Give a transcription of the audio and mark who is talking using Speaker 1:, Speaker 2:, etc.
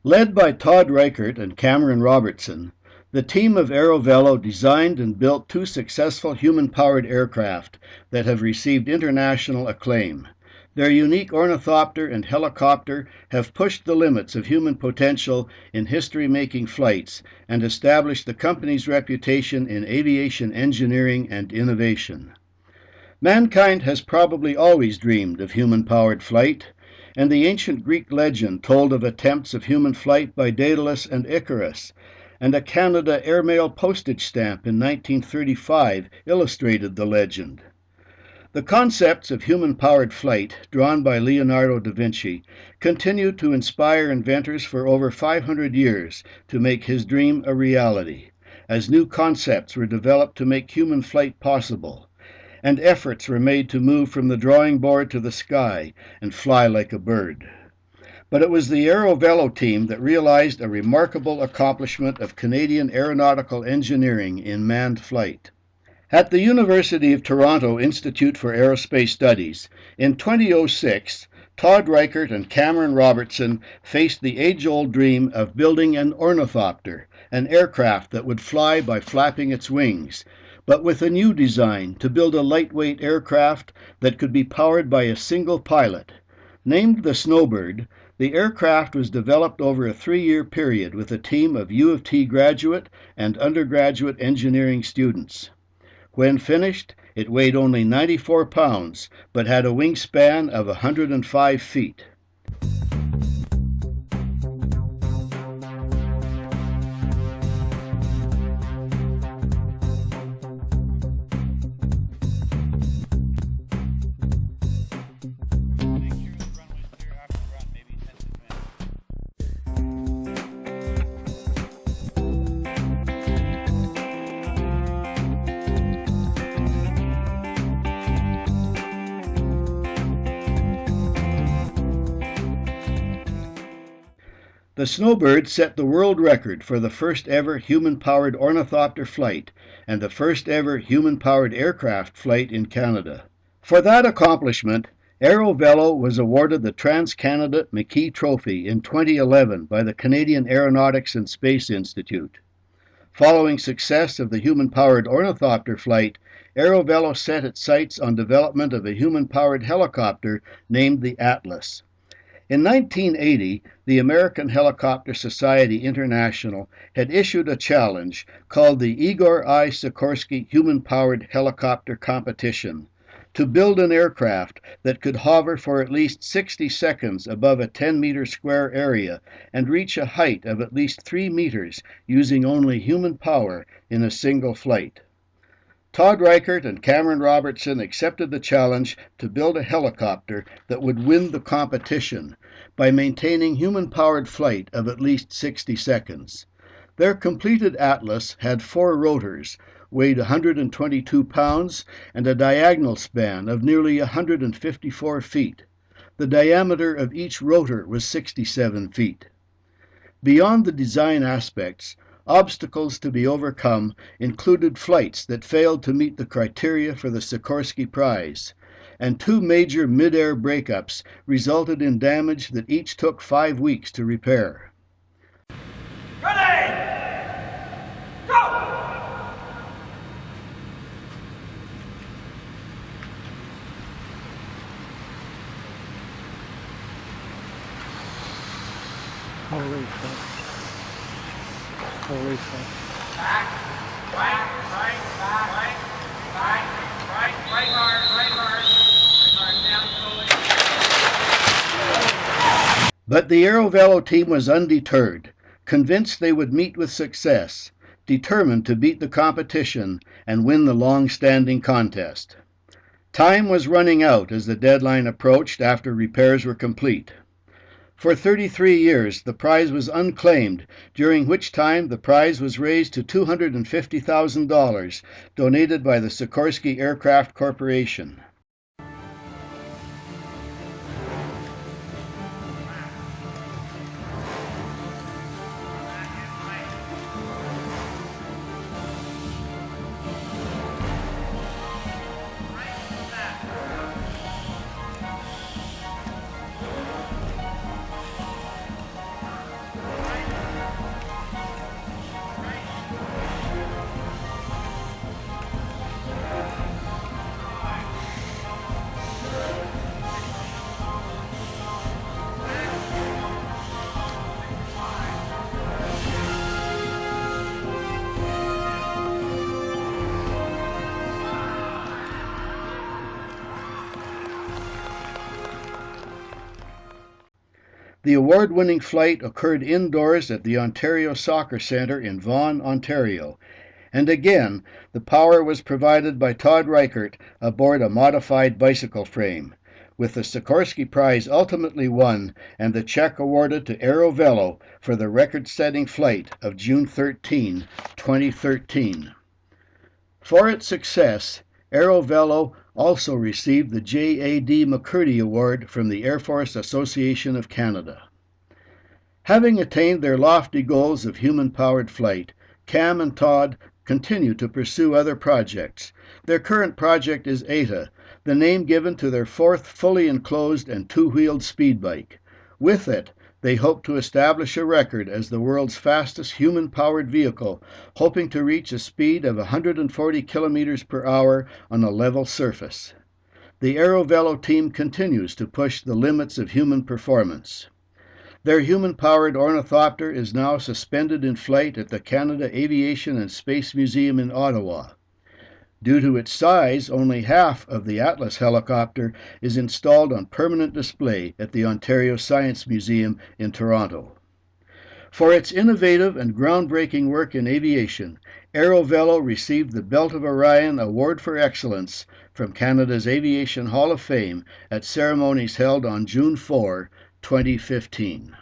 Speaker 1: Led by Todd Reichert and Cameron Robertson, the team of AeroVelo designed and built two successful human-powered aircraft that have received international acclaim. Their unique ornithopter and helicopter have pushed the limits of human potential in history-making flights and established the company's reputation in aviation engineering and innovation. Mankind has probably always dreamed of human-powered flight, and the ancient Greek legend told of attempts of human flight by Daedalus and Icarus, and a Canada airmail postage stamp in 1935 illustrated the legend. The concepts of human-powered flight, drawn by Leonardo da Vinci, continued to inspire inventors for over 500 years to make his dream a reality, as new concepts were developed to make human flight possible, and efforts were made to move from the drawing board to the sky and fly like a bird. But it was the AeroVelo team that realized a remarkable accomplishment of Canadian aeronautical engineering in manned flight. At the University of Toronto Institute for Aerospace Studies, in 2006, Todd Reichert and Cameron Robertson faced the age-old dream of building an ornithopter, an aircraft that would fly by flapping its wings, but with a new design to build a lightweight aircraft that could be powered by a single pilot. Named the Snowbird, the aircraft was developed over a 3-year period with a team of U of T graduate and undergraduate engineering students. When finished, it weighed only 94 pounds, but had a wingspan of 105 feet. The Snowbird set the world record for the first ever human-powered ornithopter flight and the first ever human-powered aircraft flight in Canada. For that accomplishment, AeroVelo was awarded the Trans-Canada McKee Trophy in 2011 by the Canadian Aeronautics and Space Institute. Following success of the human-powered ornithopter flight, AeroVelo set its sights on development of a human-powered helicopter named the Atlas. In 1980, the American Helicopter Society International had issued a challenge called the Igor I. Sikorsky Human-Powered Helicopter Competition to build an aircraft that could hover for at least 60 seconds above a 10-meter square area and reach a height of at least 3 meters using only human power in a single flight. Todd Reichert and Cameron Robertson accepted the challenge to build a helicopter that would win the competition by maintaining human-powered flight of at least 60 seconds. Their completed Atlas had 4 rotors, weighed 122 pounds, and a diagonal span of nearly 154 feet. The diameter of each rotor was 67 feet. Beyond the design aspects, obstacles to be overcome included flights that failed to meet the criteria for the Sikorsky Prize, and 2 major mid-air breakups resulted in damage that each took 5 weeks to repair.
Speaker 2: Ready! Go!
Speaker 3: Holy fuck. Holy fuck.
Speaker 2: Back, right, back, right hard, down slowly.
Speaker 1: But the AeroVelo team was undeterred, convinced they would meet with success, determined to beat the competition and win the long-standing contest. Time was running out as the deadline approached after repairs were complete. For 33 years, the prize was unclaimed, during which time the prize was raised to $250,000, donated by the Sikorsky Aircraft Corporation. The award-winning flight occurred indoors at the Ontario Soccer Centre in Vaughan, Ontario, and again the power was provided by Todd Reichert aboard a modified bicycle frame, with the Sikorsky Prize ultimately won and the check awarded to AeroVelo for the record-setting flight of June 13, 2013. For its success, AeroVelo also received the J.A.D. McCurdy Award from the Air Force Association of Canada. Having attained their lofty goals of human-powered flight, Cam and Todd continue to pursue other projects. Their current project is Eta, the name given to their fourth fully enclosed and two-wheeled speed bike. With it, they hope to establish a record as the world's fastest human-powered vehicle, hoping to reach a speed of 140 kilometers per hour on a level surface. The AeroVelo team continues to push the limits of human performance. Their human-powered ornithopter is now suspended in flight at the Canada Aviation and Space Museum in Ottawa. Due to its size, only half of the Atlas helicopter is installed on permanent display at the Ontario Science Museum in Toronto. For its innovative and groundbreaking work in aviation, AeroVelo received the Belt of Orion Award for Excellence from Canada's Aviation Hall of Fame at ceremonies held on June 4, 2015.